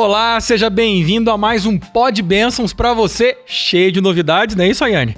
Olá, seja bem-vindo a mais um Pod Bênçãos para você, cheio de novidades, não é isso, Ayane?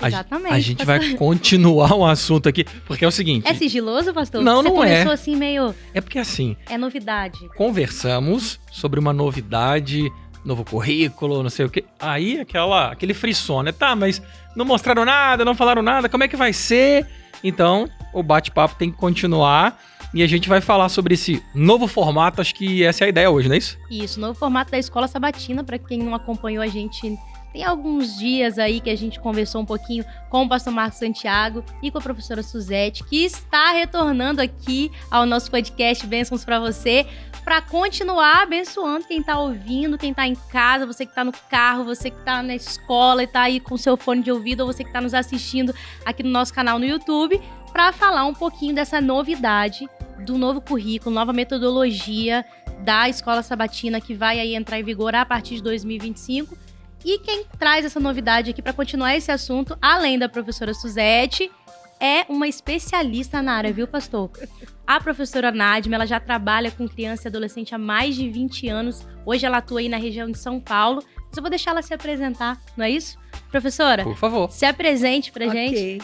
Exatamente. A gente vai continuar um assunto aqui, porque é o seguinte... É sigiloso, pastor? Não, você não é. Você começou assim meio... É porque assim... É novidade. Conversamos sobre uma novidade, novo currículo, não sei o quê. Aí aquele frisson, né? Tá, mas não mostraram nada, não falaram nada, como é que vai ser? Então, o bate-papo tem que continuar e a gente vai falar sobre esse novo formato, acho que essa é a ideia hoje, não é isso? Isso, novo formato da Escola Sabatina, para quem não acompanhou a gente... Tem alguns dias aí que a gente conversou um pouquinho com o pastor Marcos Santiago e com a professora Suzete, que está retornando aqui ao nosso podcast Bênçãos para você, para continuar abençoando quem está ouvindo, quem está em casa, você que está no carro, você que está na escola e está aí com seu fone de ouvido, ou você que está nos assistindo aqui no nosso canal no YouTube, para falar um pouquinho dessa novidade, do novo currículo, nova metodologia da Escola Sabatina, que vai aí entrar em vigor a partir de 2025. E quem traz essa novidade aqui para continuar esse assunto, além da professora Suzete, é uma especialista na área, viu, pastor? A professora Nadma, ela já trabalha com criança e adolescente há mais de 20 anos. Hoje ela atua aí na região de São Paulo. Mas eu vou deixar ela se apresentar, não é isso? Professora, por favor, se apresente pra gente.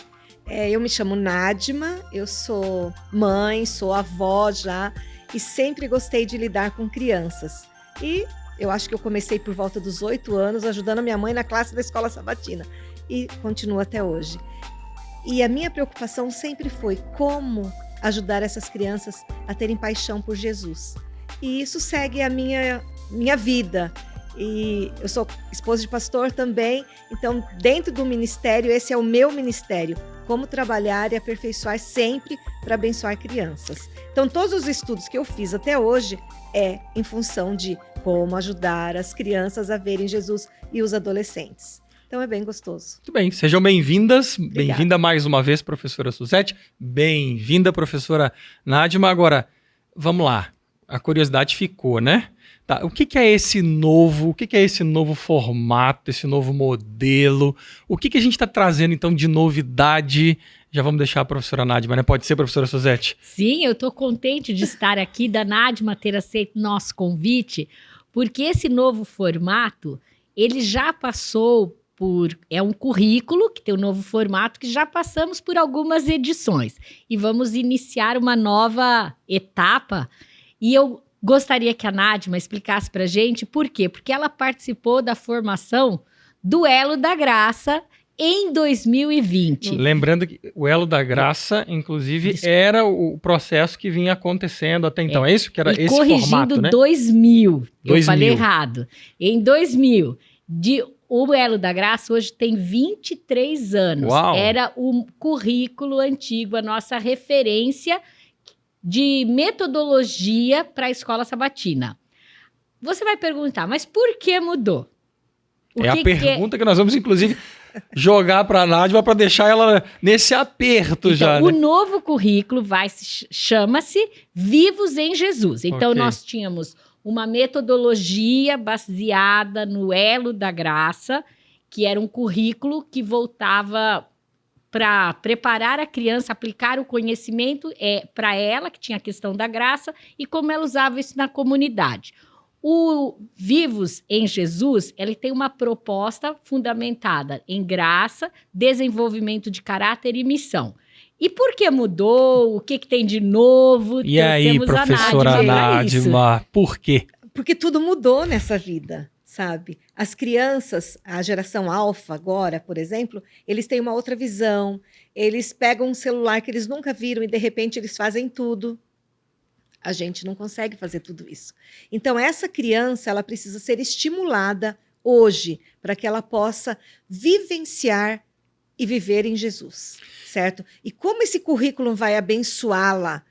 Eu me chamo Nadma, eu sou mãe, sou avó já e sempre gostei de lidar com crianças. E eu acho que eu comecei por volta dos 8 anos ajudando a minha mãe na classe da Escola Sabatina e continuo até hoje. E a minha preocupação sempre foi como ajudar essas crianças a terem paixão por Jesus. E isso segue a minha vida. E eu sou esposa de pastor também, então dentro do ministério, esse é o meu ministério, como trabalhar e aperfeiçoar sempre para abençoar crianças. Então todos os estudos que eu fiz até hoje é em função de como ajudar as crianças a verem Jesus e os adolescentes. Então é bem gostoso. Muito bem, sejam bem-vindas. Bem-vinda mais uma vez, professora Suzete. Bem-vinda, professora Nadma. Agora, vamos lá. A curiosidade ficou, né? Tá, o que é esse novo formato, esse novo modelo? O que a gente está trazendo, então, de novidade? Já vamos deixar a professora Nadma, né? Pode ser, professora Suzete? Sim, eu estou contente de estar aqui, da Nadma ter aceito nosso convite, porque esse novo formato, ele já passou por... É um currículo que tem um novo formato que já passamos por algumas edições. E vamos iniciar uma nova etapa. E eu gostaria que a Nadma explicasse para a gente por quê. Porque ela participou da formação do Elo da Graça em 2020. Lembrando que o Elo da Graça, inclusive, era o processo que vinha acontecendo até então. É isso que era esse formato, né? Corrigindo 2000. Eu falei errado. Em 2000. O Elo da Graça hoje tem 23 anos. Uau. Era o currículo antigo, a nossa referência de metodologia para a Escola Sabatina. Você vai perguntar, mas por que mudou? A pergunta que nós vamos, inclusive, jogar para a Nadma para deixar ela nesse aperto então, já. O né? novo currículo chama-se Vivos em Jesus. Então, Ok. Nós tínhamos uma metodologia baseada no Elo da Graça, que era um currículo que voltava para preparar a criança, aplicar o conhecimento para ela, que tinha a questão da graça, e como ela usava isso na comunidade. O Vivos em Jesus, ele tem uma proposta fundamentada em graça, desenvolvimento de caráter e missão. E por que mudou? O que tem de novo? E aí, professora Nadma, por quê? Porque tudo mudou nessa vida, sabe? As crianças, a geração alfa agora, por exemplo, eles têm uma outra visão. Eles pegam um celular que eles nunca viram e, de repente, eles fazem tudo. A gente não consegue fazer tudo isso. Então, essa criança, ela precisa ser estimulada hoje para que ela possa vivenciar e viver em Jesus, certo? E como esse currículo vai abençoá-la,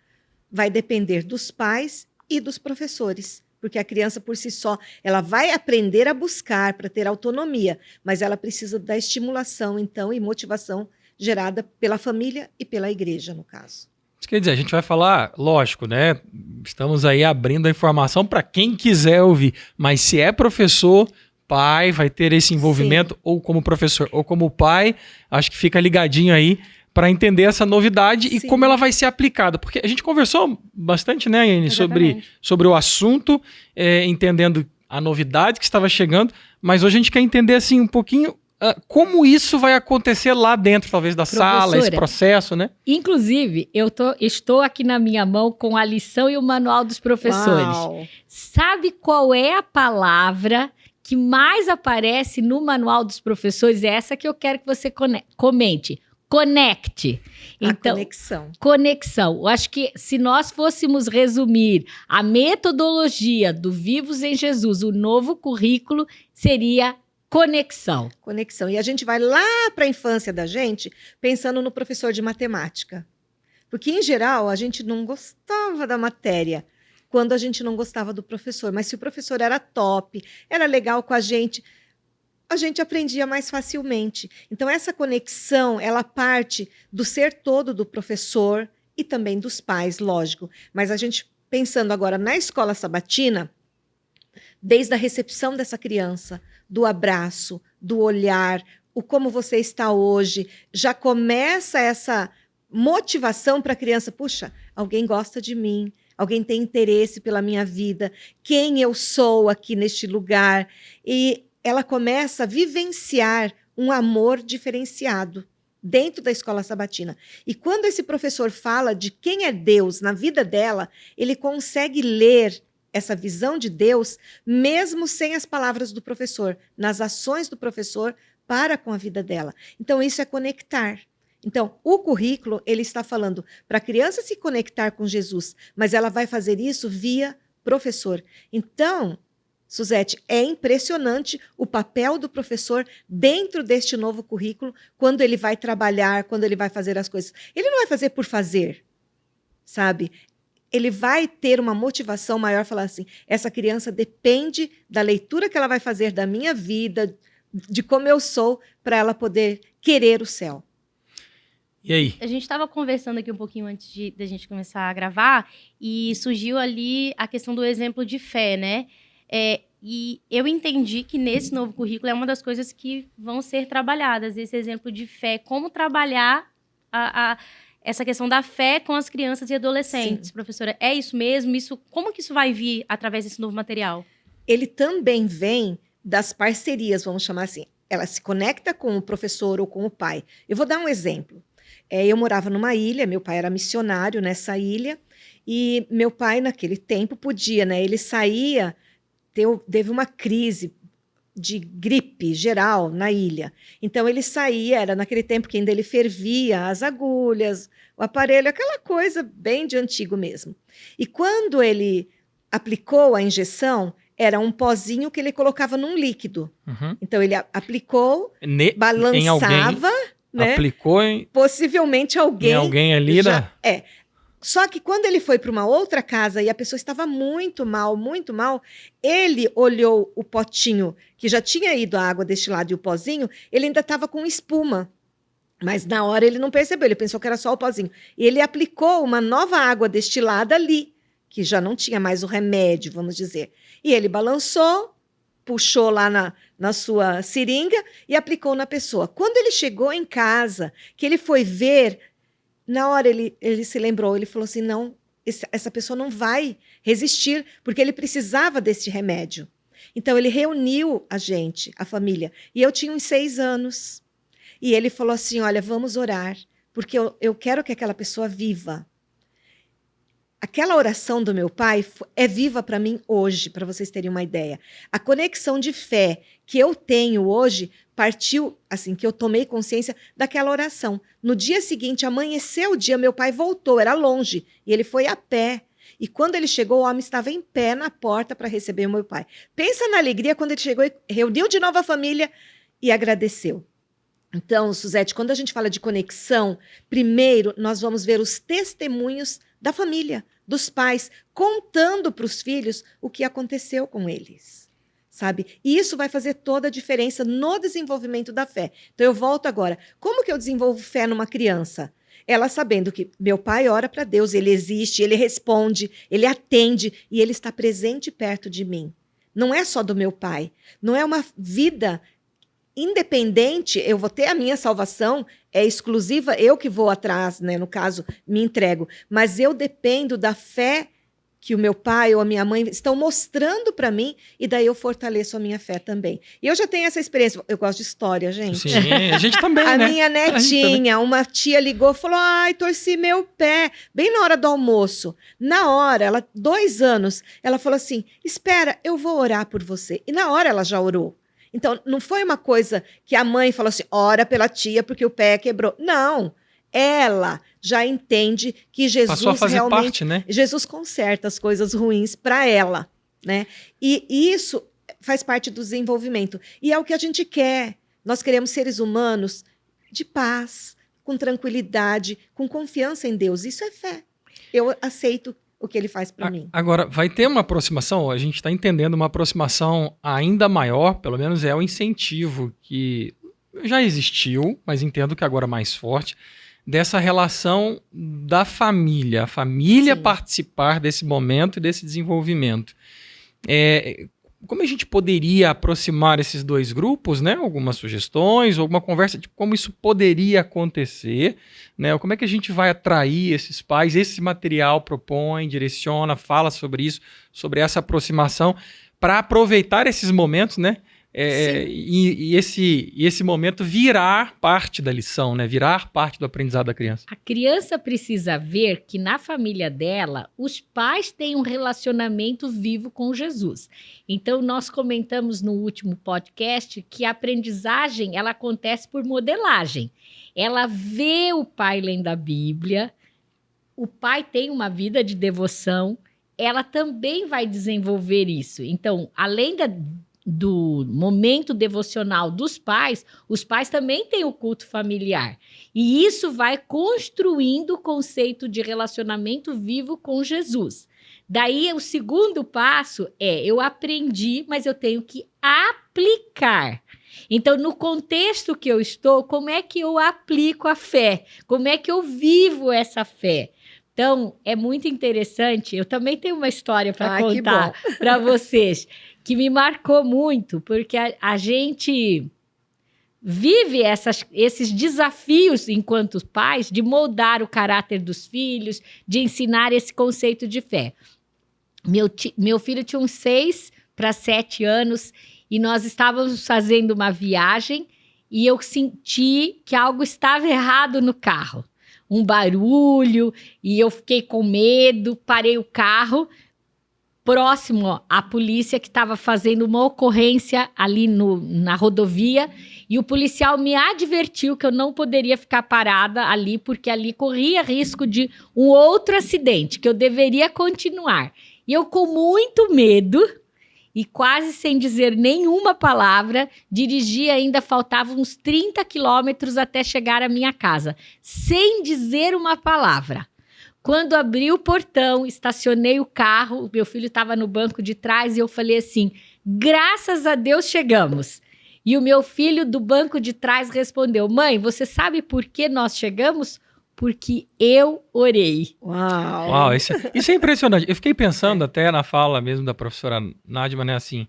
vai depender dos pais e dos professores, porque a criança por si só, ela vai aprender a buscar para ter autonomia, mas ela precisa da estimulação, então, e motivação gerada pela família e pela igreja, no caso. Isso quer dizer, a gente vai falar, lógico, né? Estamos aí abrindo a informação para quem quiser ouvir, mas se é professor, pai, vai ter esse envolvimento, ou como professor ou como pai, acho que fica ligadinho aí para entender essa novidade e Sim. como ela vai ser aplicada. Porque a gente conversou bastante, né, Iane, Exatamente. sobre o assunto, entendendo a novidade que estava chegando, mas hoje a gente quer entender assim um pouquinho como isso vai acontecer lá dentro, talvez, da sala, esse processo, né? Inclusive, estou aqui na minha mão com a lição e o manual dos professores. Uau. Sabe qual é a palavra que mais aparece no manual dos professores? É essa que eu quero que você comente. Conecte. Então, conexão. Eu acho que se nós fôssemos resumir a metodologia do Vivos em Jesus, o novo currículo seria conexão. Conexão. E a gente vai lá para a infância da gente pensando no professor de matemática. Porque, em geral, a gente não gostava da matéria quando a gente não gostava do professor. Mas se o professor era top, era legal com a gente aprendia mais facilmente. Então, essa conexão, ela parte do ser todo do professor e também dos pais, lógico. Mas a gente, pensando agora na escola sabatina, desde a recepção dessa criança, do abraço, do olhar, o como você está hoje, já começa essa motivação para a criança. Puxa, alguém gosta de mim, alguém tem interesse pela minha vida, quem eu sou aqui neste lugar. E ela começa a vivenciar um amor diferenciado dentro da escola sabatina. E quando esse professor fala de quem é Deus na vida dela, ele consegue ler essa visão de Deus, mesmo sem as palavras do professor, nas ações do professor para com a vida dela. Então, isso é conectar. Então, o currículo, ele está falando para a criança se conectar com Jesus, mas ela vai fazer isso via professor. Então, Suzete, é impressionante o papel do professor dentro deste novo currículo, quando ele vai trabalhar, quando ele vai fazer as coisas. Ele não vai fazer por fazer, sabe? Ele vai ter uma motivação maior, falar assim, essa criança depende da leitura que ela vai fazer da minha vida, de como eu sou, para ela poder querer o céu. E aí? A gente estava conversando aqui um pouquinho antes da gente começar a gravar, e surgiu ali a questão do exemplo de fé, né? E eu entendi que nesse novo currículo é uma das coisas que vão ser trabalhadas, esse exemplo de fé, como trabalhar essa questão da fé com as crianças e adolescentes. Sim. Professora, é isso mesmo? Como que isso vai vir através desse novo material? Ele também vem das parcerias, vamos chamar assim. Ela se conecta com o professor ou com o pai. Eu vou dar um exemplo. Eu morava numa ilha, meu pai era missionário nessa ilha, e meu pai, naquele tempo, podia, né? Ele saía, teve uma crise de gripe geral na ilha. Então, ele saía, era naquele tempo que ainda ele fervia as agulhas, o aparelho, aquela coisa bem de antigo mesmo. E quando ele aplicou a injeção, era um pozinho que ele colocava num líquido. Uhum. Então, ele aplicou, balançava, né? Aplicou possivelmente alguém ali, já, Só que quando ele foi para uma outra casa e a pessoa estava muito mal, ele olhou o potinho que já tinha ido a água destilada e o pozinho, ele ainda estava com espuma. Mas na hora ele não percebeu, ele pensou que era só o pozinho. E ele aplicou uma nova água destilada ali, que já não tinha mais o remédio, vamos dizer. E ele balançou, puxou lá na sua seringa e aplicou na pessoa. Quando ele chegou em casa, que ele foi ver, na hora ele se lembrou, ele falou assim, não, essa pessoa não vai resistir, porque ele precisava desse remédio. Então, ele reuniu a família, e eu tinha uns 6 anos. E ele falou assim, olha, vamos orar, porque eu quero que aquela pessoa viva. Aquela oração do meu pai é viva para mim hoje, para vocês terem uma ideia. A conexão de fé que eu tenho hoje partiu, assim, que eu tomei consciência daquela oração. No dia seguinte, amanheceu o dia, meu pai voltou, era longe, e ele foi a pé. E quando ele chegou, o homem estava em pé na porta para receber o meu pai. Pensa na alegria quando ele chegou e reuniu de novo a família e agradeceu. Então, Suzete, quando a gente fala de conexão, primeiro nós vamos ver os testemunhos da família, dos pais, contando para os filhos o que aconteceu com eles, sabe? E isso vai fazer toda a diferença no desenvolvimento da fé. Então, eu volto agora. Como que eu desenvolvo fé numa criança? Ela sabendo que meu pai ora para Deus, ele existe, ele responde, ele atende e ele está presente perto de mim. Não é só do meu pai, não é uma vida independente, eu vou ter a minha salvação, é exclusiva, eu que vou atrás, né? No caso, me entrego. Mas eu dependo da fé que o meu pai ou a minha mãe estão mostrando para mim, e daí eu fortaleço a minha fé também. E eu já tenho essa experiência. Eu gosto de história, gente. Sim, a gente também, A né? minha netinha, uma tia ligou e falou: ai, torci meu pé, bem na hora do almoço. Na hora, ela, 2 anos, ela falou assim: espera, eu vou orar por você. E na hora ela já orou. Então, não foi uma coisa que a mãe falou assim: ora pela tia porque o pé quebrou. Não, ela já entende que Jesus Passou a fazer realmente... parte, né? Jesus conserta as coisas ruins para ela, né? E isso faz parte do desenvolvimento. E é o que a gente quer. Nós queremos seres humanos de paz, com tranquilidade, com confiança em Deus. Isso é fé. Eu aceito o que ele faz para mim. Agora, vai ter uma aproximação, a gente está entendendo uma aproximação ainda maior, pelo menos é o incentivo que já existiu, mas entendo que agora mais forte, dessa relação da família, a família Sim. participar desse momento e desse desenvolvimento. Como a gente poderia aproximar esses dois grupos, né? Algumas sugestões, alguma conversa de como isso poderia acontecer, né? Como é que a gente vai atrair esses pais? Esse material propõe, direciona, fala sobre isso, sobre essa aproximação, para aproveitar esses momentos, né? E esse momento virar parte da lição, né? Virar parte do aprendizado da criança. A criança precisa ver que na família dela, os pais têm um relacionamento vivo com Jesus. Então, nós comentamos no último podcast que a aprendizagem ela acontece por modelagem. Ela vê o pai lendo a Bíblia, o pai tem uma vida de devoção, ela também vai desenvolver isso. Então, além do momento devocional dos pais, os pais também têm o culto familiar. E isso vai construindo o conceito de relacionamento vivo com Jesus. Daí, o segundo passo eu aprendi, mas eu tenho que aplicar. Então, no contexto que eu estou, como é que eu aplico a fé? Como é que eu vivo essa fé? Então, é muito interessante. Eu também tenho uma história para contar para vocês, que me marcou muito, porque a gente vive esses desafios enquanto pais de moldar o caráter dos filhos, de ensinar esse conceito de fé. Meu filho tinha uns 6 para 7 anos e nós estávamos fazendo uma viagem e eu senti que algo estava errado no carro. Um barulho e eu fiquei com medo, parei o carro próximo à polícia que estava fazendo uma ocorrência ali na rodovia e o policial me advertiu que eu não poderia ficar parada ali porque ali corria risco de um outro acidente, que eu deveria continuar. E eu com muito medo e quase sem dizer nenhuma palavra, dirigi ainda, faltavam uns 30 quilômetros até chegar à minha casa, sem dizer uma palavra. Quando abri o portão, estacionei o carro, meu filho estava no banco de trás e eu falei assim, graças a Deus chegamos. E o meu filho do banco de trás respondeu, mãe, você sabe por que nós chegamos? Porque eu orei. Uau, isso é impressionante. Eu fiquei pensando até na fala mesmo da professora Nádima, né, assim,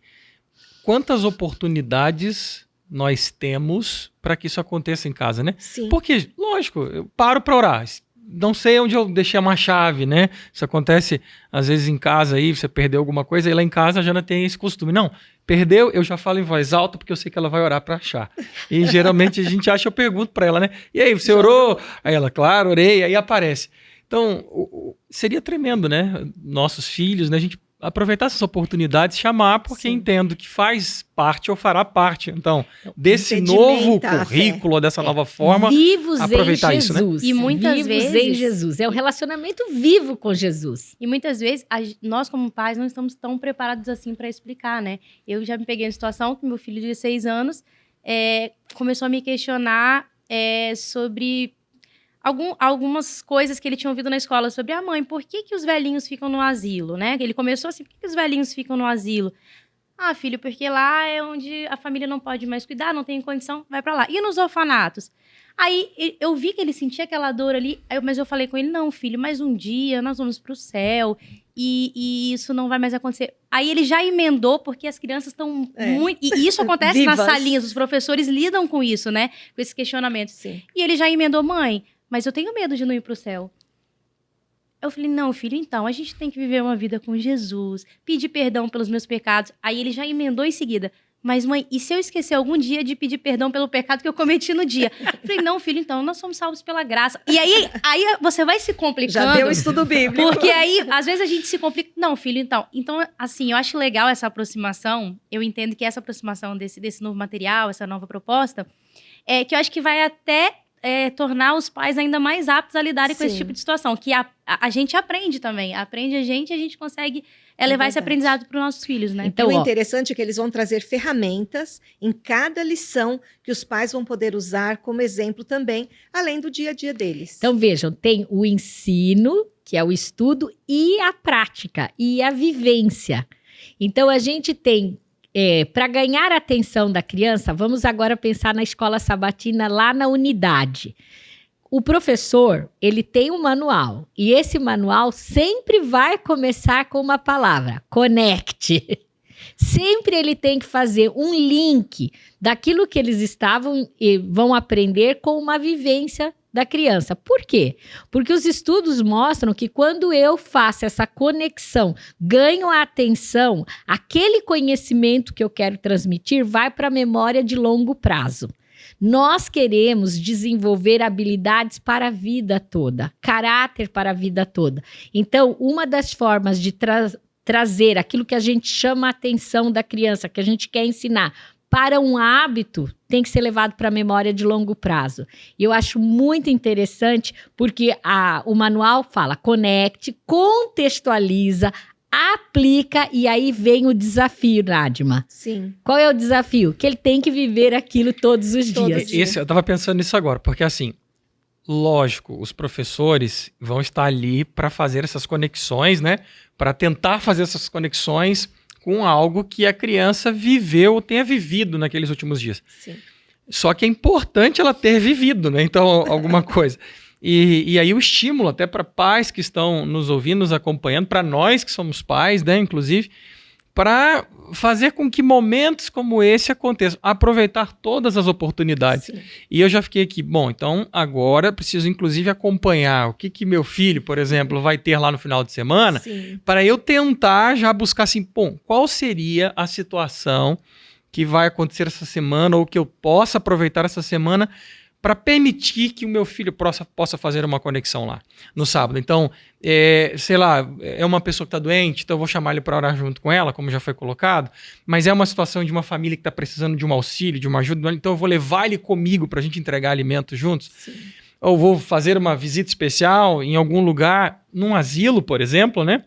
quantas oportunidades nós temos para que isso aconteça em casa, né? Sim. Porque, lógico, eu paro para orar. Não sei onde eu deixei uma chave, né? Isso acontece às vezes em casa aí, você perdeu alguma coisa, e lá em casa já não tem esse costume. Não, perdeu, eu já falo em voz alta porque eu sei que ela vai orar para achar. E geralmente a gente acha, eu pergunto para ela, né? E aí, você orou? Aí ela, claro, orei, aí aparece. Então, seria tremendo, né? Nossos filhos, né? A gente aproveitar essas oportunidades, chamar, porque Sim. entendo que faz parte ou fará parte. Então, desse novo currículo, dessa nova forma, vivos aproveitar em isso, né? Jesus. E muitas vivos vezes em Jesus. É um relacionamento vivo com Jesus. E muitas vezes, nós como pais não estamos tão preparados assim para explicar, né? Eu já me peguei em situação que meu filho de 6 anos começou a me questionar sobre algumas coisas que ele tinha ouvido na escola sobre a mãe. Por que os velhinhos ficam no asilo, né? Ele começou assim, por que os velhinhos ficam no asilo? Ah, filho, porque lá é onde a família não pode mais cuidar, não tem condição, vai para lá. E nos orfanatos? Aí eu vi que ele sentia aquela dor ali, mas eu falei com ele, não, filho, mas um dia nós vamos para o céu e isso não vai mais acontecer. Aí ele já emendou, porque as crianças estão muito... E isso acontece Vivas. nas salinhas, os professores lidam com isso, né? Com esses questionamentos. Sim. E ele já emendou, mãe, mas eu tenho medo de não ir pro céu. Eu falei, não, filho, então, a gente tem que viver uma vida com Jesus, pedir perdão pelos meus pecados. Aí ele já emendou em seguida. Mas, mãe, e se eu esquecer algum dia de pedir perdão pelo pecado que eu cometi no dia? Eu falei, não, filho, então, nós somos salvos pela graça. E aí você vai se complicando. Já deu estudo bíblico. Porque aí, às vezes, a gente se complica. Não, filho, então. Então, assim, eu acho legal essa aproximação. Eu entendo que essa aproximação desse novo material, essa nova proposta, que eu acho que vai até tornar os pais ainda mais aptos a lidarem com esse Sim. tipo de situação. Que a gente aprende também. Aprende a gente consegue levar esse verdade. aprendizado para os nossos filhos, né? Então, o ó, interessante é que eles vão trazer ferramentas em cada lição que os pais vão poder usar como exemplo também, além do dia a dia deles. Então, vejam, tem o ensino, que é o estudo, e a prática, e a vivência. Então, a gente tem, para ganhar a atenção da criança, vamos agora pensar na escola sabatina lá na unidade. O professor, ele tem um manual, e esse manual sempre vai começar com uma palavra, conecte. Sempre ele tem que fazer um link daquilo que eles estavam e vão aprender com uma vivência da criança. Por quê? Porque os estudos mostram que quando eu faço essa conexão, ganho a atenção, aquele conhecimento que eu quero transmitir vai para a memória de longo prazo. Nós queremos desenvolver habilidades para a vida toda, caráter para a vida toda. Então, uma das formas de trazer aquilo que a gente chama a atenção da criança, que a gente quer ensinar, para um hábito, tem que ser levado para a memória de longo prazo. E eu acho muito interessante, porque o manual fala, conecte, contextualiza, aplica, e aí vem o desafio, Nadima. Sim. Qual é o desafio? Que ele tem que viver aquilo todos os Todo dias. dia. Eu tava pensando nisso agora, porque assim, lógico, os professores vão estar ali para fazer essas conexões, né? Para tentar fazer essas conexões com algo que a criança viveu ou tenha vivido naqueles últimos dias. Sim. Só que é importante ela ter vivido, né? Então, alguma coisa. E aí o estímulo até para pais que estão nos ouvindo, nos acompanhando, para nós que somos pais, né, inclusive, para fazer com que momentos como esse aconteçam, aproveitar todas as oportunidades. Sim. E eu já fiquei aqui, bom, então agora preciso inclusive acompanhar o que meu filho, por exemplo, vai ter lá no final de semana, Sim. para eu tentar já buscar assim, bom, qual seria a situação que vai acontecer essa semana ou que eu possa aproveitar essa semana para permitir que o meu filho possa fazer uma conexão lá no sábado. Então, sei lá, é uma pessoa que está doente, então eu vou chamar ele para orar junto com ela, como já foi colocado, mas é uma situação de uma família que está precisando de um auxílio, de uma ajuda, então eu vou levar ele comigo para a gente entregar alimentos juntos. Sim. Ou vou fazer uma visita especial em algum lugar, num asilo, por exemplo, né?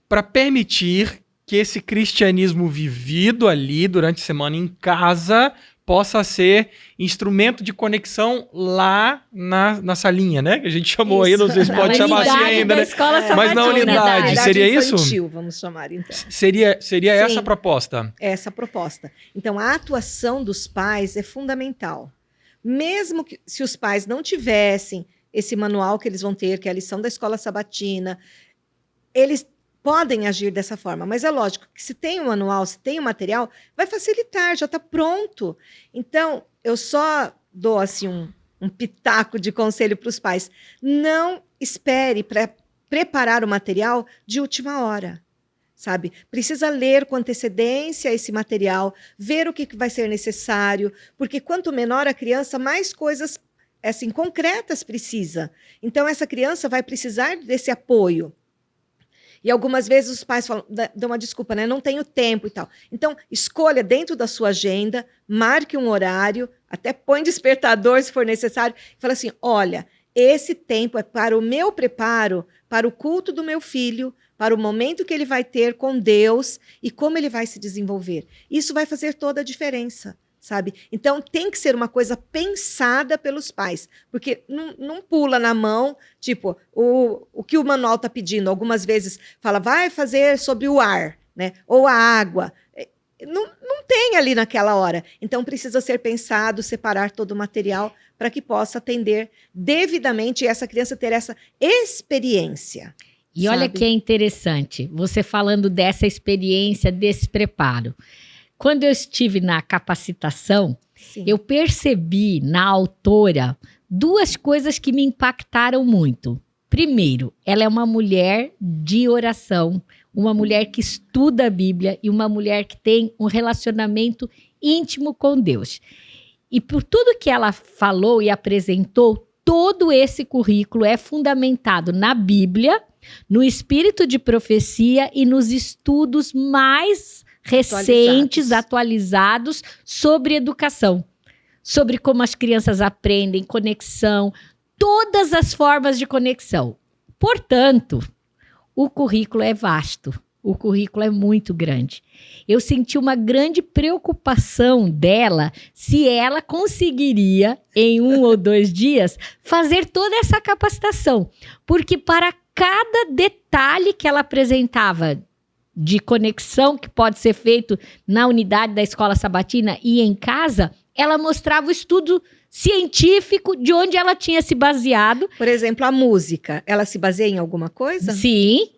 Para permitir que esse cristianismo vivido ali durante a semana em casa possa ser instrumento de conexão lá na salinha, né? Que a gente chamou aí, não sei se Na pode chamar assim unidade ainda, da né? escola Mas na sabatina. unidade, seria isso? Infantil, vamos chamar então. Seria Sim. essa a proposta? Essa proposta. Então, a atuação dos pais é fundamental. Mesmo que se os pais não tivessem esse manual que eles vão ter, que é a lição da escola sabatina, eles podem agir dessa forma, mas é lógico que se tem um manual, se tem um material, vai facilitar, já está pronto. Então, eu só dou assim um pitaco de conselho para os pais. Não espere para preparar o material de última hora, sabe? Precisa ler com antecedência esse material, ver o que vai ser necessário, porque quanto menor a criança, mais coisas assim, concretas precisa. Então, essa criança vai precisar desse apoio. E algumas vezes os pais falam, dão uma desculpa, né? Não tenho tempo e tal. Então, escolha dentro da sua agenda, marque um horário, até põe despertador se for necessário, e fala assim, olha, esse tempo é para o meu preparo, para o culto do meu filho, para o momento que ele vai ter com Deus e como ele vai se desenvolver. Isso vai fazer toda a diferença, sabe? Então, tem que ser uma coisa pensada pelos pais, porque não pula na mão, tipo, o que o manual está pedindo. Algumas vezes fala, vai fazer sobre o ar, né? Ou a água. Não tem ali naquela hora. Então, precisa ser pensado, separar todo o material para que possa atender devidamente e essa criança ter essa experiência. E olha sabe? que é interessante, você falando dessa experiência, desse preparo. Quando eu estive na capacitação, Sim. eu percebi na autora 2 coisas que me impactaram muito. Primeiro, ela é uma mulher de oração, uma mulher que estuda a Bíblia e uma mulher que tem um relacionamento íntimo com Deus. E por tudo que ela falou e apresentou, todo esse currículo é fundamentado na Bíblia, no espírito de profecia e nos estudos mais recentes, atualizados sobre educação. Sobre como as crianças aprendem, conexão, todas as formas de conexão. Portanto, o currículo é vasto, o currículo é muito grande. Eu senti uma grande preocupação dela se ela conseguiria, em 1 ou 2 dias, fazer toda essa capacitação. Porque para cada detalhe que ela apresentava de conexão que pode ser feito na unidade da escola sabatina e em casa, ela mostrava o estudo científico de onde ela tinha se baseado. Por exemplo, a música, ela se baseia em alguma coisa? Sim,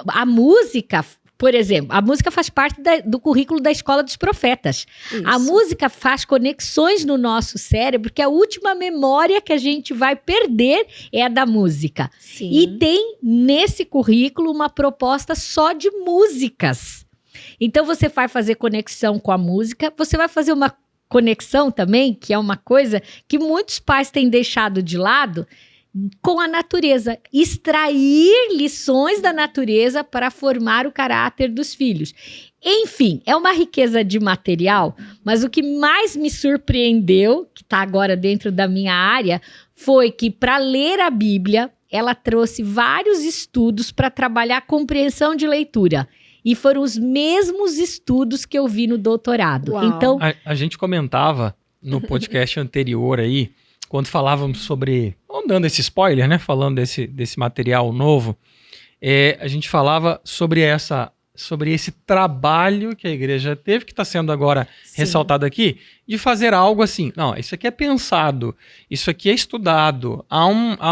a música, por exemplo, a música faz parte do currículo da Escola dos Profetas. Isso. A música faz conexões no nosso cérebro, porque a última memória que a gente vai perder é a da música. Sim. E tem nesse currículo uma proposta só de músicas. Então você vai fazer conexão com a música, você vai fazer uma conexão também, que é uma coisa que muitos pais têm deixado de lado, com a natureza. Extrair lições da natureza para formar o caráter dos filhos. Enfim, é uma riqueza de material, mas o que mais me surpreendeu, que está agora dentro da minha área, foi que para ler a Bíblia, ela trouxe vários estudos para trabalhar a compreensão de leitura. E foram os mesmos estudos que eu vi no doutorado. Uau. Então, A gente comentava no podcast anterior aí, quando falávamos sobre, vamos dando esse spoiler, né? Falando desse material novo, a gente falava sobre esse trabalho que a igreja teve, que está sendo agora Sim. ressaltado aqui, de fazer algo assim. Não, isso aqui é pensado, isso aqui é estudado, há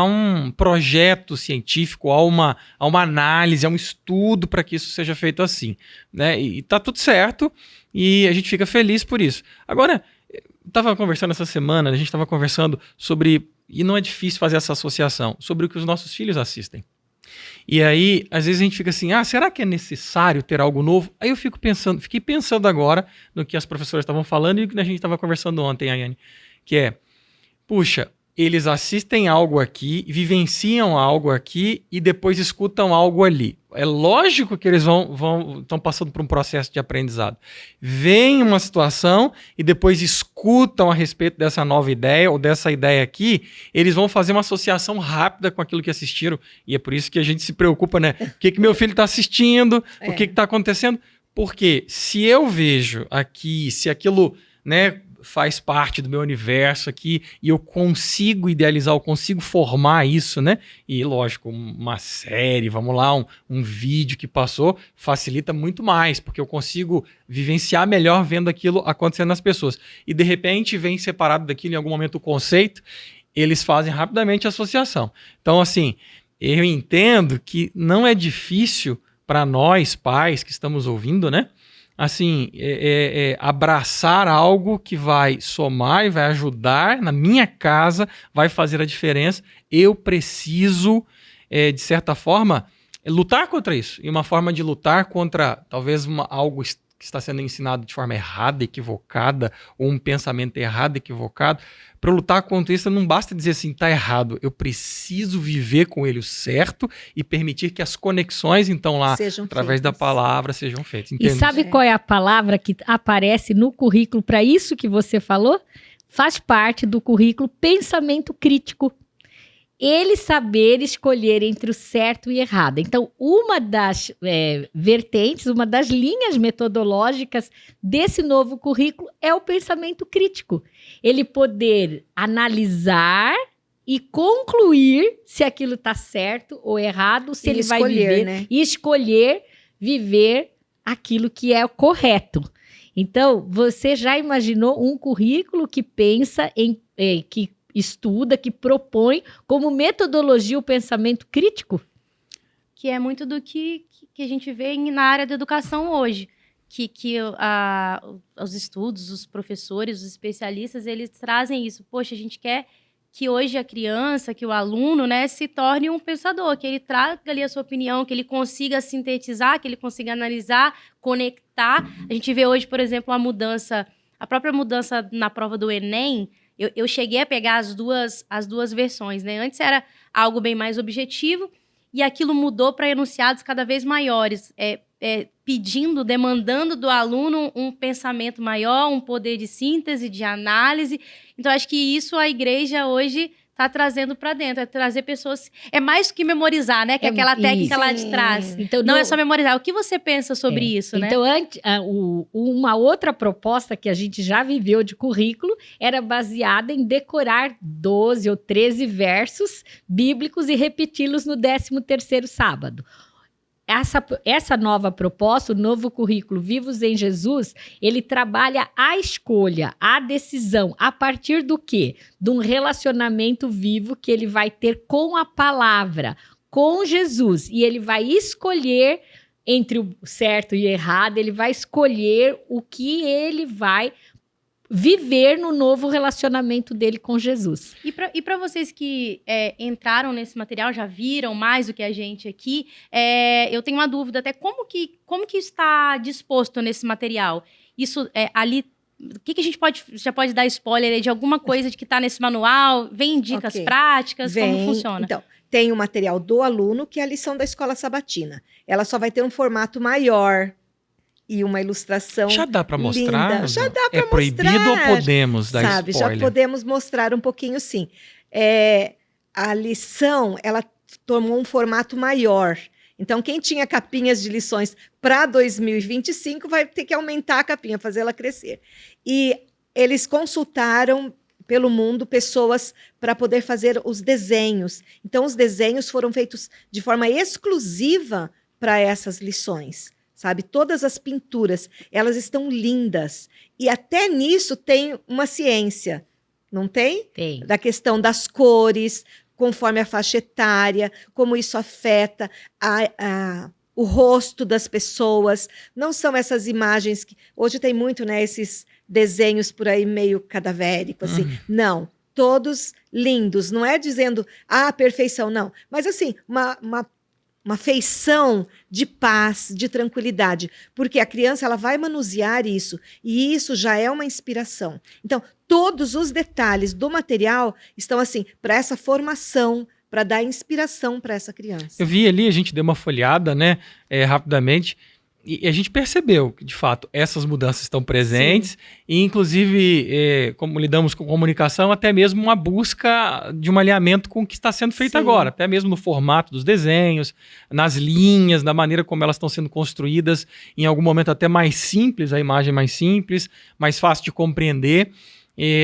um projeto científico, há uma análise, há um estudo para que isso seja feito assim, né? E está tudo certo e a gente fica feliz por isso. Agora, estava conversando essa semana, a gente estava conversando sobre, e não é difícil fazer essa associação, sobre o que os nossos filhos assistem. E aí, às vezes a gente fica assim, será que é necessário ter algo novo? Aí eu fiquei pensando agora no que as professoras estavam falando e o que a gente estava conversando ontem, Ayane, que é, puxa, eles assistem algo aqui, vivenciam algo aqui e depois escutam algo ali. É lógico que eles estão passando por um processo de aprendizado. Vem uma situação e depois escutam a respeito dessa nova ideia ou dessa ideia aqui, eles vão fazer uma associação rápida com aquilo que assistiram. E é por isso que a gente se preocupa, né? O que meu filho está assistindo? O que está acontecendo? Porque se eu vejo aqui, se aquilo, né, faz parte do meu universo aqui e eu consigo idealizar, eu consigo formar isso, né? E lógico, uma série, vamos lá, um vídeo que passou, facilita muito mais, porque eu consigo vivenciar melhor vendo aquilo acontecendo nas pessoas. E de repente vem separado daquilo em algum momento o conceito, eles fazem rapidamente a associação. Então, assim, eu entendo que não é difícil para nós, pais que estamos ouvindo, né? Assim, abraçar algo que vai somar e vai ajudar na minha casa, vai fazer a diferença. Eu preciso, de certa forma, lutar contra isso. E uma forma de lutar contra, talvez, algo que está sendo ensinado de forma errada, equivocada, ou um pensamento errado, equivocado. Para lutar contra isso, não basta dizer assim, está errado. Eu preciso viver com ele o certo e permitir que as conexões, então, lá, sejam através feitas. da palavra, sejam feitas. e Entende? sabe qual é a palavra que aparece no currículo para isso que você falou? Faz parte do currículo pensamento crítico. Ele saber escolher entre o certo e o errado. Então, uma das vertentes, uma das linhas metodológicas desse novo currículo é o pensamento crítico. Ele poder analisar e concluir se aquilo está certo ou errado, se E ele vai escolher, viver, né? e escolher viver aquilo que é o correto. Então, você já imaginou um currículo que pensa que estuda, que propõe como metodologia o pensamento crítico? que é muito do que a gente vê na área da educação hoje. Os estudos, os professores, os especialistas, eles trazem isso. Poxa, a gente quer que hoje a criança, que o aluno, né, se torne um pensador, que ele traga ali a sua opinião, que ele consiga sintetizar, que ele consiga analisar, conectar. A gente vê hoje, por exemplo, a própria mudança na prova do Enem. Eu cheguei a pegar as duas versões, né? Antes era algo bem mais objetivo e aquilo mudou para enunciados cada vez maiores, demandando do aluno um pensamento maior, um poder de síntese, de análise. Então, acho que isso a igreja hoje está trazendo para dentro, é trazer pessoas... É mais do que memorizar, né? Que é aquela técnica lá de trás. Então, não é só memorizar. O que você pensa sobre isso, né? Então, uma outra proposta que a gente já viveu de currículo era baseada em decorar 12 ou 13 versos bíblicos e repeti-los no 13º sábado. Essa nova proposta, o novo currículo Vivos em Jesus, ele trabalha a escolha, a decisão, a partir do quê? De um relacionamento vivo que ele vai ter com a palavra, com Jesus. E ele vai escolher entre o certo e o errado, ele vai escolher o que ele vai viver no novo relacionamento dele com Jesus. E para vocês que entraram nesse material, já viram mais do que a gente aqui, eu tenho uma dúvida até como que está disposto nesse material? Isso ali, o que a gente já pode dar spoiler aí de alguma coisa de que está nesse manual? Vem dicas práticas? Como funciona? Então, tem o material do aluno, que é a lição da escola sabatina. Ela só vai ter um formato maior e uma ilustração já dá para mostrar? Linda. Já dá para mostrar. É proibido ou podemos dar spoiler? Já podemos mostrar um pouquinho, sim. A lição, ela tomou um formato maior. Então, quem tinha capinhas de lições para 2025 vai ter que aumentar a capinha, fazer ela crescer. E eles consultaram pelo mundo pessoas para poder fazer os desenhos. Então, os desenhos foram feitos de forma exclusiva para essas lições. Sabe, todas as pinturas, elas estão lindas. E até nisso tem uma ciência, não tem? Tem. Da questão das cores, conforme a faixa etária, como isso afeta o rosto das pessoas. Não são essas imagens que... Hoje tem muito, né, esses desenhos por aí meio cadavérico, assim. Não, todos lindos. Não é dizendo, perfeição, não. Mas, assim, uma feição de paz, de tranquilidade, porque a criança ela vai manusear isso, e isso já é uma inspiração. Então, todos os detalhes do material estão assim, para essa formação, para dar inspiração para essa criança. Eu vi ali, a gente deu uma folhada, né, rapidamente, e a gente percebeu que, de fato, essas mudanças estão presentes. Sim. E, inclusive, como lidamos com comunicação, até mesmo uma busca de um alinhamento com o que está sendo feito. Sim. Agora, até mesmo no formato dos desenhos, nas linhas, na maneira como elas estão sendo construídas, em algum momento até mais simples, a imagem mais simples, mais fácil de compreender.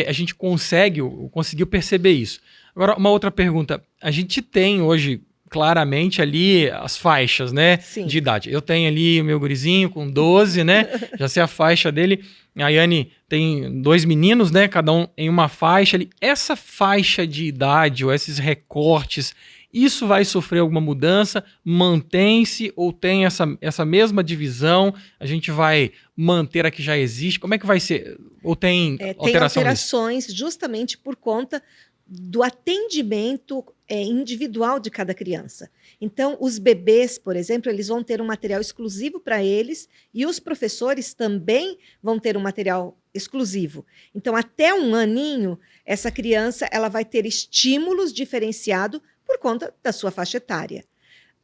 A gente conseguiu perceber isso. Agora, uma outra pergunta. A gente tem hoje... claramente ali as faixas, né, de idade. Eu tenho ali o meu gurizinho com 12, né, já sei a faixa dele. A Yane tem 2 meninos, né, cada um em uma faixa ali. Essa faixa de idade ou esses recortes, isso vai sofrer alguma mudança? Mantém-se ou tem essa mesma divisão? A gente vai manter a que já existe? Como é que vai ser? Ou tem alteração? Tem alterações justamente por conta do atendimento individual de cada criança. Então, os bebês, por exemplo, eles vão ter um material exclusivo para eles e os professores também vão ter um material exclusivo. Então, até 1 aninho, essa criança ela vai ter estímulos diferenciados por conta da sua faixa etária.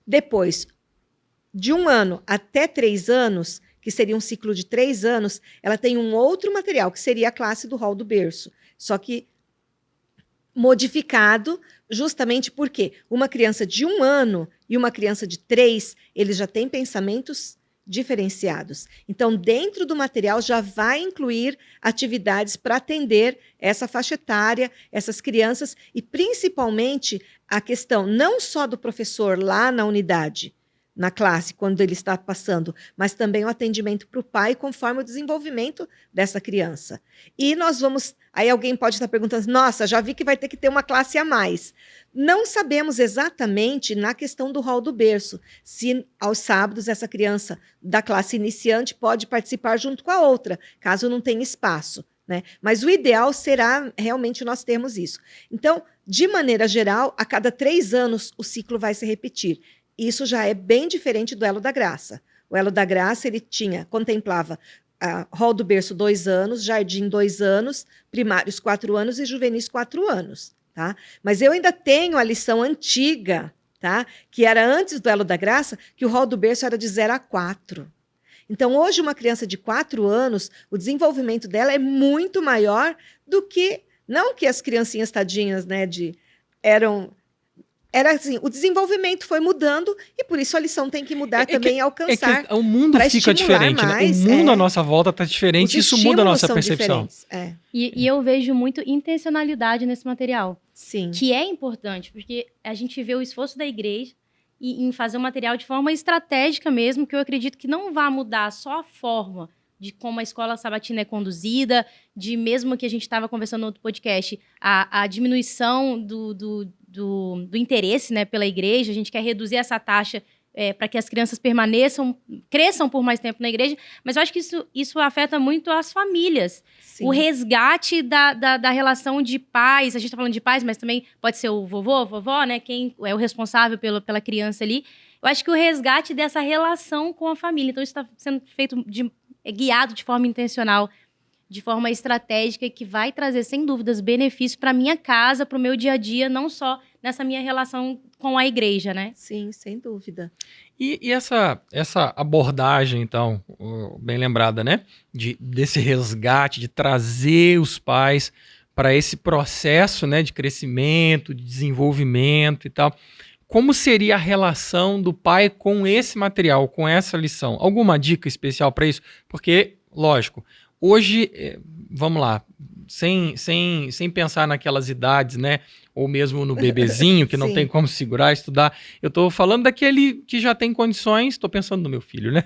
Depois, de 1 ano até 3 anos, que seria um ciclo de 3 anos, ela tem um outro material, que seria a classe do hall do berço. Só que modificado justamente porque uma criança de 1 ano e uma criança de 3, eles já têm pensamentos diferenciados. Então, dentro do material já vai incluir atividades para atender essa faixa etária, essas crianças, e principalmente a questão não só do professor lá na unidade, na classe, quando ele está passando, mas também o atendimento para o pai, conforme o desenvolvimento dessa criança. E nós vamos... Aí alguém pode estar perguntando, nossa, já vi que vai ter que ter uma classe a mais. Não sabemos exatamente na questão do rol do berço, se aos sábados essa criança da classe iniciante pode participar junto com a outra, caso não tenha espaço, né? Mas o ideal será realmente nós termos isso. Então, de maneira geral, a cada 3 anos o ciclo vai se repetir. Isso já é bem diferente do Elo da Graça. O Elo da Graça, ele contemplava rol do berço 2 anos, jardim 2 anos, primários 4 anos e juvenis 4 anos, tá? Mas eu ainda tenho a lição antiga, tá? Que era antes do Elo da Graça, que o rol do berço era de 0 a 4. Então, hoje, uma criança de 4 anos, o desenvolvimento dela é muito maior do que... Não que as criancinhas tadinhas, né, Era assim, o desenvolvimento foi mudando e por isso a lição tem que mudar também e alcançar. O mundo fica diferente, mais, né? O mundo à nossa volta está diferente, isso muda a nossa percepção. E eu vejo muito intencionalidade nesse material. Sim. Que é importante, porque a gente vê o esforço da igreja em fazer o material de forma estratégica mesmo, que eu acredito que não vai mudar só a forma de como a escola sabatina é conduzida, de mesmo que a gente estava conversando no outro podcast, a diminuição do interesse, né, pela igreja. A gente quer reduzir essa taxa para que as crianças cresçam por mais tempo na igreja, mas eu acho que isso afeta muito as famílias. Sim. O resgate da relação de pais, a gente está falando de pais, mas também pode ser o vovô, a vovó, né, quem é o responsável pela criança ali. Eu acho que o resgate dessa relação com a família, então isso está sendo feito guiado de forma intencional, de forma estratégica, que vai trazer, sem dúvidas, benefícios para a minha casa, para o meu dia a dia, não só nessa minha relação com a igreja, né? Sim, sem dúvida. E essa abordagem, então, bem lembrada, né? Desse resgate, de trazer os pais para esse processo, né, de crescimento, de desenvolvimento e tal. Como seria a relação do pai com esse material, com essa lição? Alguma dica especial para isso? Porque, lógico, hoje, vamos lá, sem pensar naquelas idades, né? Ou mesmo no bebezinho, que não tem como segurar, estudar. Eu estou falando daquele que já tem condições, estou pensando no meu filho, né?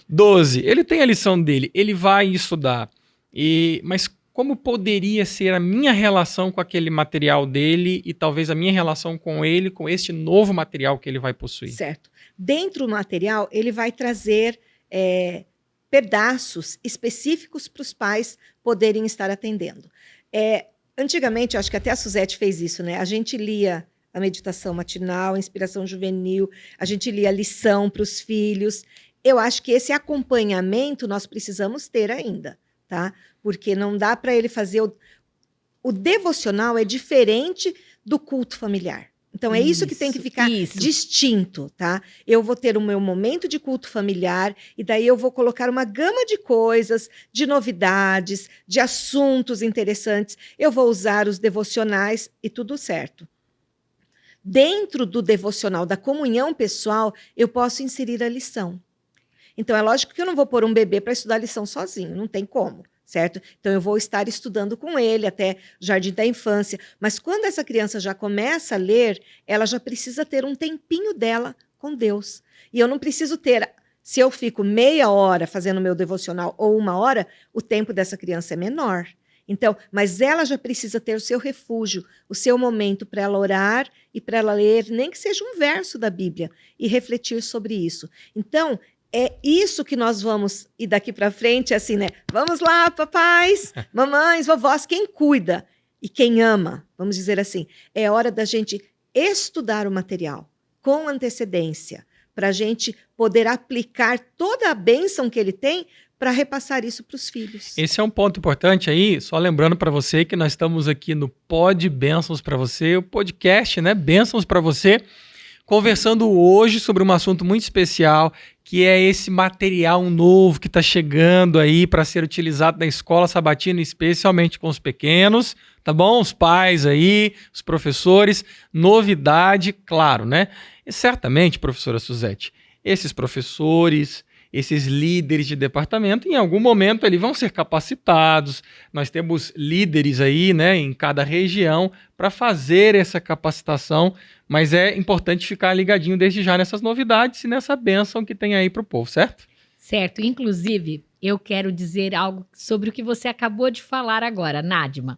12, ele tem a lição dele, ele vai estudar. Mas como poderia ser a minha relação com aquele material dele e talvez a minha relação com ele, com este novo material que ele vai possuir? Certo. Dentro do material, ele vai trazer pedaços específicos para os pais poderem estar atendendo. Antigamente, eu acho que até a Suzete fez isso, né? A gente lia a meditação matinal, a inspiração juvenil, a gente lia a lição para os filhos. Eu acho que esse acompanhamento nós precisamos ter ainda, tá? Porque não dá para ele fazer... O devocional é diferente do culto familiar. Então, é isso que tem que ficar distinto, tá? Eu vou ter o meu momento de culto familiar e daí eu vou colocar uma gama de coisas, de novidades, de assuntos interessantes. Eu vou usar os devocionais e tudo certo. Dentro do devocional, da comunhão pessoal, eu posso inserir a lição. Então, é lógico que eu não vou pôr um bebê para estudar a lição sozinho, não tem como. Certo? Então, eu vou estar estudando com ele até o jardim da infância. Mas quando essa criança já começa a ler, ela já precisa ter um tempinho dela com Deus. E eu não preciso ter... Se eu fico meia hora fazendo meu devocional ou 1 hora, o tempo dessa criança é menor. Então, mas ela já precisa ter o seu refúgio, o seu momento para ela orar e para ela ler, nem que seja um verso da Bíblia, e refletir sobre isso. Então, é isso que nós vamos, e daqui para frente, assim, né? Vamos lá, papais, mamães, vovós, quem cuida e quem ama, vamos dizer assim, é hora da gente estudar o material com antecedência, para a gente poder aplicar toda a bênção que ele tem para repassar isso para os filhos. Esse é um ponto importante aí, só lembrando para você que nós estamos aqui no Pod Bênçãos para você, o podcast, né? Bênçãos para você, conversando hoje sobre um assunto muito especial, que é esse material novo que está chegando aí para ser utilizado na escola sabatina, especialmente com os pequenos, tá bom? Os pais aí, os professores, novidade, claro, né? E certamente, professora Suzete, esses professores, esses líderes de departamento, em algum momento eles vão ser capacitados. Nós temos líderes aí, né, em cada região para fazer essa capacitação, mas é importante ficar ligadinho desde já nessas novidades e nessa bênção que tem aí para o povo, certo? Certo. Inclusive, eu quero dizer algo sobre o que você acabou de falar agora, Nádima.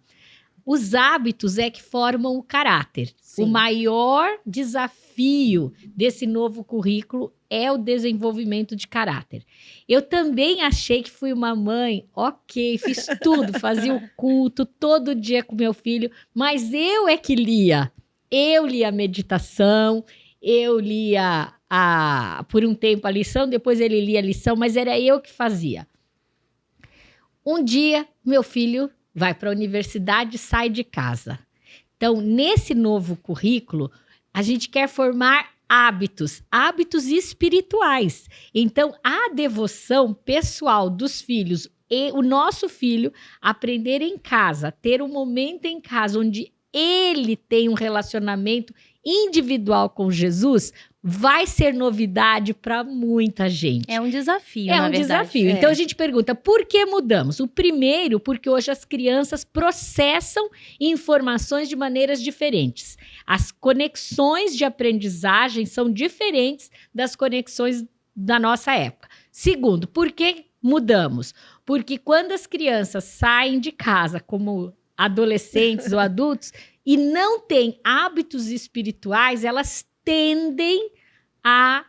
Os hábitos é que formam o caráter. Sim. O maior desafio desse novo currículo é o desenvolvimento de caráter. Eu também achei que fui uma mãe, ok, fiz tudo, fazia o culto todo dia com meu filho, mas eu é que lia. Eu lia a meditação, eu lia por um tempo a lição, depois ele lia a lição, mas era eu que fazia. Um dia, meu filho vai para a universidade e sai de casa. Então, nesse novo currículo, a gente quer formar hábitos espirituais. Então, a devoção pessoal dos filhos e o nosso filho aprender em casa, ter um momento em casa onde ele tem um relacionamento individual com Jesus, vai ser novidade para muita gente. É um desafio, É na um verdade. desafio. Então a gente pergunta, por que mudamos? O primeiro, porque hoje as crianças processam informações de maneiras diferentes. As conexões de aprendizagem são diferentes das conexões da nossa época. Segundo, por que mudamos? Porque quando as crianças saem de casa como adolescentes ou adultos e não têm hábitos espirituais, elas tendem a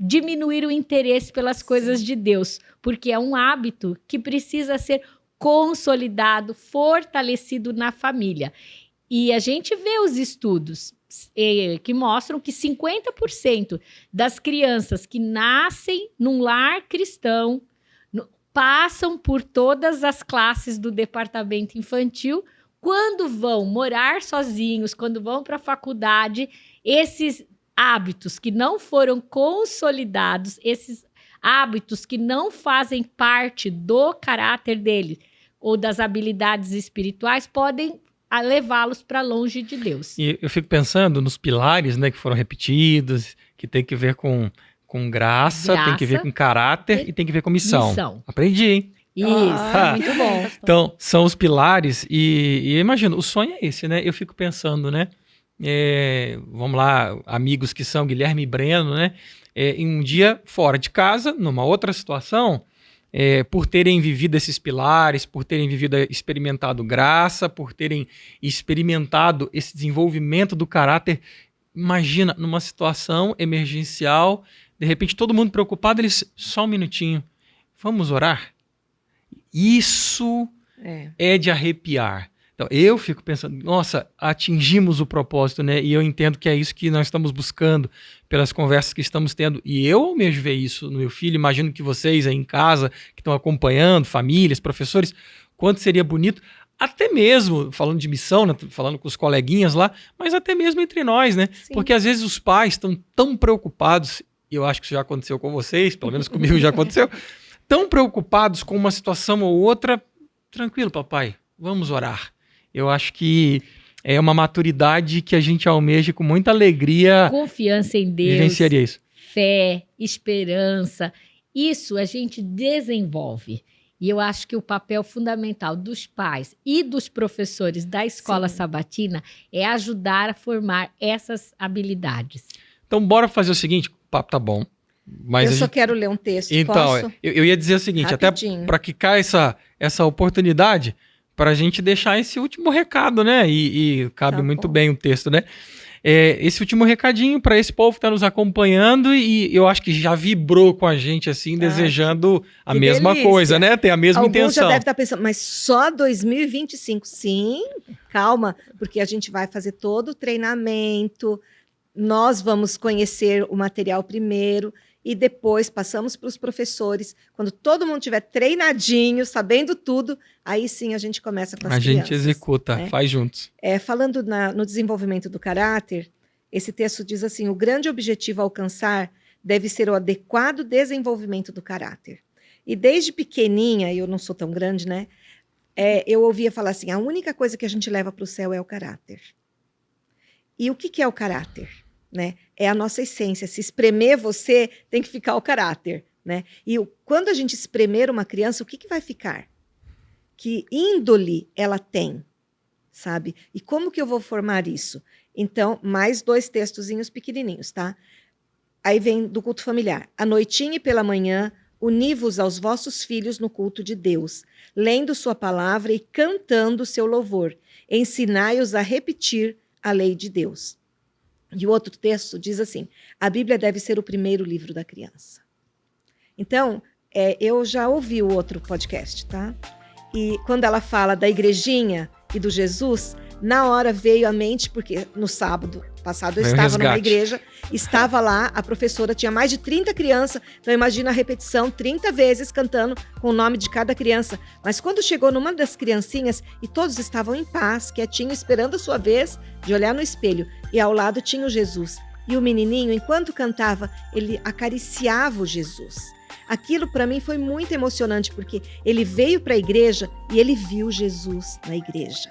diminuir o interesse pelas coisas de Deus, porque é um hábito que precisa ser consolidado, fortalecido na família. E a gente vê os estudos que mostram que 50% das crianças que nascem num lar cristão passam por todas as classes do departamento infantil. Quando vão morar sozinhos, quando vão para a faculdade, esses hábitos que não foram consolidados, esses hábitos que não fazem parte do caráter dele ou das habilidades espirituais, podem levá-los para longe de Deus. E eu fico pensando nos pilares, né, que foram repetidos, que tem que ver com graça, tem que ver com caráter e tem que ver com missão. Aprendi, hein? Isso. Muito bom. Então, são os pilares e imagino, o sonho é esse, né? Eu fico pensando, né? Vamos lá, amigos que são Guilherme e Breno, né? Em um dia fora de casa, numa outra situação, por terem vivido esses pilares, por terem experimentado graça, por terem experimentado esse desenvolvimento do caráter. Imagina, numa situação emergencial, de repente todo mundo preocupado, eles, só um minutinho, vamos orar? Isso é de arrepiar. Então, eu fico pensando, nossa, atingimos o propósito, né? E eu entendo que é isso que nós estamos buscando pelas conversas que estamos tendo. E eu mesmo ver isso no meu filho, imagino que vocês aí em casa, que estão acompanhando, famílias, professores, quanto seria bonito, até mesmo, falando de missão, né? Falando com os coleguinhas lá, mas até mesmo entre nós, né? Sim. Porque às vezes os pais estão tão preocupados, e eu acho que isso já aconteceu com vocês, pelo menos comigo já aconteceu, tão preocupados com uma situação ou outra. Tranquilo, papai, vamos orar. Eu acho que é uma maturidade que a gente almeja com muita alegria. Confiança em Deus, Vivenciaria isso. fé, esperança. Isso a gente desenvolve. E eu acho que o papel fundamental dos pais e dos professores da escola sabatina é ajudar a formar essas habilidades. Então, bora fazer o seguinte, o papo tá bom. Mas eu só quero ler um texto, então, posso? eu ia dizer o seguinte, Rapidinho. até para que caia essa oportunidade, para a gente deixar esse último recado, né? E cabe Tá muito bom. bem o texto, né? Esse último recadinho para esse povo que está nos acompanhando e eu acho que já vibrou com a gente, assim, desejando a que mesma delícia. coisa, né? Tem a mesma Alguns intenção. já devem estar pensando, mas só 2025? Sim, calma, porque a gente vai fazer todo o treinamento, nós vamos conhecer o material primeiro e depois passamos para os professores. Quando todo mundo estiver treinadinho, sabendo tudo, aí sim a gente começa com as A crianças. gente executa, né? faz juntos. Falando no desenvolvimento do caráter, esse texto diz assim, o grande objetivo a alcançar deve ser o adequado desenvolvimento do caráter. E desde pequenininha, e eu não sou tão grande, né? Eu ouvia falar assim, a única coisa que a gente leva para o céu é o caráter. E o que é o caráter? Né? É a nossa essência. Se espremer você, tem que ficar o caráter. né? E quando a gente espremer uma criança, o que vai ficar? Que índole ela tem, sabe? E como que eu vou formar isso? Então, mais 2 textozinhos pequenininhos, tá? Aí vem do culto familiar. À noitinha e pela manhã, uni-vos aos vossos filhos no culto de Deus, lendo sua palavra e cantando seu louvor. Ensinai-os a repetir a lei de Deus. E o outro texto diz assim, a Bíblia deve ser o primeiro livro da criança. Então, eu já ouvi o outro podcast, tá? E quando ela fala da igrejinha e do Jesus, na hora veio à mente, porque no sábado passado eu estava numa igreja, estava lá, a professora tinha mais de 30 crianças, então imagina a repetição 30 vezes cantando com o nome de cada criança. Mas quando chegou numa das criancinhas e todos estavam em paz, quietinho, esperando a sua vez de olhar no espelho, e ao lado tinha o Jesus. E o menininho, enquanto cantava, ele acariciava o Jesus. Aquilo para mim foi muito emocionante, porque ele veio para a igreja e ele viu Jesus na igreja,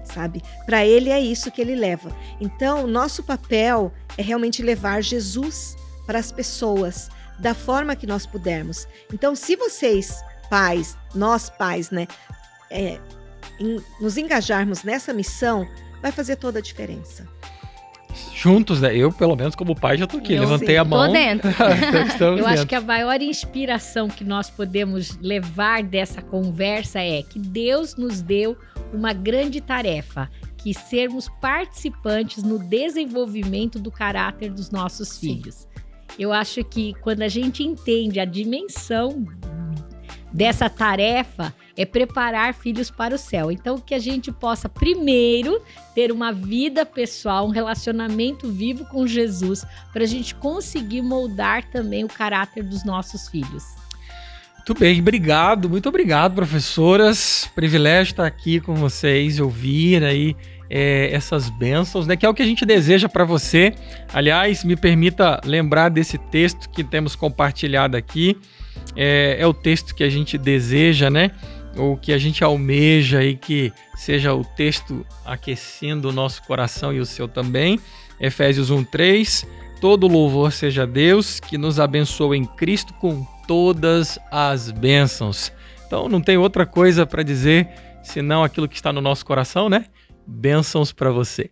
sabe? Para ele é isso que ele leva. Então, nosso papel é realmente levar Jesus para as pessoas, da forma que nós pudermos. Então, se vocês, pais, nós pais, né, nos engajarmos nessa missão, vai fazer toda a diferença. Juntos, né? Eu, pelo menos, como pai, já tô aqui. Levantei a mão. Tô dentro. Eu acho que a maior inspiração que nós podemos levar dessa conversa é que Deus nos deu uma grande tarefa, que sermos participantes no desenvolvimento do caráter dos nossos filhos. Eu acho que quando a gente entende a dimensão dessa tarefa, é preparar filhos para o céu. Então, que a gente possa, primeiro, ter uma vida pessoal, um relacionamento vivo com Jesus, para a gente conseguir moldar também o caráter dos nossos filhos. Muito bem, muito obrigado, professoras. Privilégio estar aqui com vocês, ouvir aí essas bênçãos, né? Que é o que a gente deseja para você. Aliás, me permita lembrar desse texto que temos compartilhado aqui. É o texto que a gente deseja, né? Ou que a gente almeja e que seja o texto aquecendo o nosso coração e o seu também. Efésios 1:3. Todo louvor seja a Deus, que nos abençoa em Cristo com todas as bênçãos. Então não tem outra coisa para dizer senão aquilo que está no nosso coração, né? Bênçãos para você.